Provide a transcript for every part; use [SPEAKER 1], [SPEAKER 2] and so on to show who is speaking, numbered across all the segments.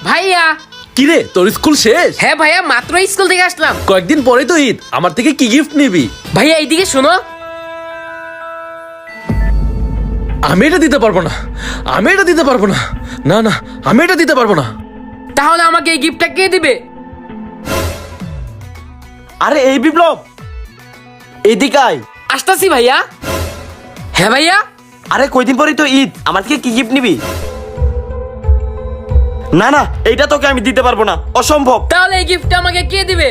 [SPEAKER 1] ভাইয়া।
[SPEAKER 2] কিরে তোর স্কুল শেষ?
[SPEAKER 1] হ্যাঁ ভাইয়া, মাত্র স্কুল থেকে আসলাম।
[SPEAKER 2] কয়েকদিন পরেই তো ঈদ, আমার থেকে কি গিফট নিবি?
[SPEAKER 1] ভাইয়া এইদিকে শোনো।
[SPEAKER 2] আমি এটা দিতে পারবো না, আমি এটা দিতে পারবো না, না না আমি এটা দিতে পারবো না।
[SPEAKER 1] তাহলে আমাকে এই গিফটটা কে দিবে?
[SPEAKER 3] আরে এই বিপ্লব, এইদিকে আয়।
[SPEAKER 1] আসতাছি ভাইয়া। হ্যাঁ ভাইয়া।
[SPEAKER 3] আরে কয়দিন পরেই তো ঈদ, আমার থেকে কি গিফট নিবি? না না, এইটা তোকে আমি দিতে পারবো না, অসম্ভব।
[SPEAKER 1] তাহলে এই গিফটটা আমাকে কে দিবে?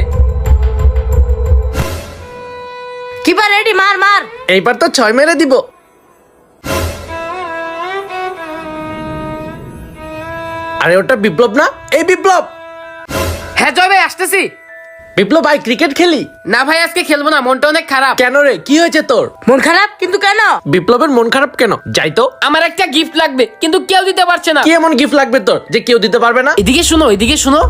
[SPEAKER 4] কিপার রেডি, মার মার।
[SPEAKER 2] এইবার তো 6 মেরে দিব। আরে ওটা বিপ্লব না? এই বিপ্লব।
[SPEAKER 1] হ্যাঁ জয় ভাই, আসতেছি।
[SPEAKER 2] বিপ্লব ভাই ক্রিকেট খেলি?
[SPEAKER 1] না ভাই, আজকে খেলবো না, মনটা অনেক খারাপ।
[SPEAKER 2] কেন রে, কি হয়েছে তোর?
[SPEAKER 4] মন খারাপ কিন্তু কেন?
[SPEAKER 2] বিপ্লবের মন খারাপ কেন? যাই তো।
[SPEAKER 1] আমার একটা গিফট লাগবে, কিন্তু কেউ দিতে পারছে না।
[SPEAKER 2] কি এমন গিফট লাগবে তোর যে কেউ দিতে পারবে না?
[SPEAKER 1] এদিকে শুনো, এদিকে শুনো।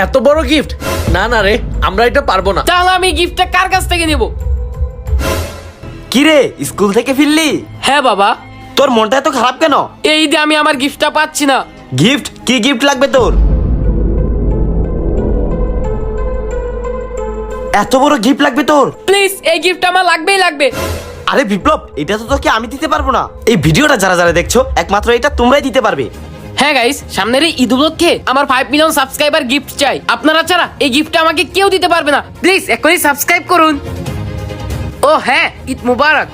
[SPEAKER 2] এত বড় গিফট? না না রে, আমরা এটা পারবো না।
[SPEAKER 1] তাহলে আমি গিফটটা কার কাছ থেকে নিব?
[SPEAKER 3] কি রে, স্কুল থেকে ফিরলি?
[SPEAKER 1] হ্যাঁ বাবা।
[SPEAKER 3] তোর মনটা এত খারাপ কেন?
[SPEAKER 1] এই ঈদে আমি আমার গিফটটা পাচ্ছি না।
[SPEAKER 3] গিফট? কি গিফট লাগবে তোর? এত বড় গিফট লাগবে তোর?
[SPEAKER 1] প্লিজ, এই গিফটটা আমার লাগবেই লাগবে।
[SPEAKER 3] আরে বিপ্লব, এটা তো তোকে আমি দিতে পারবো না। এই ভিডিওটা যারা যারা দেখছো, একমাত্র এটা তোমরাই দিতে পারবে।
[SPEAKER 1] হ্যাঁ গাইস, সামনের এই ঈদ উপলক্ষে আমার 5 মিলিয়ন সাবস্ক্রাইবার গিফট চাই। আপনারা ছাড়া এই গিফটটা আমাকে কেউ দিতে পারবে না। প্লিজ এখনই সাবস্ক্রাইব করুন। ও হ্যাঁ, ঈদ মুবারক।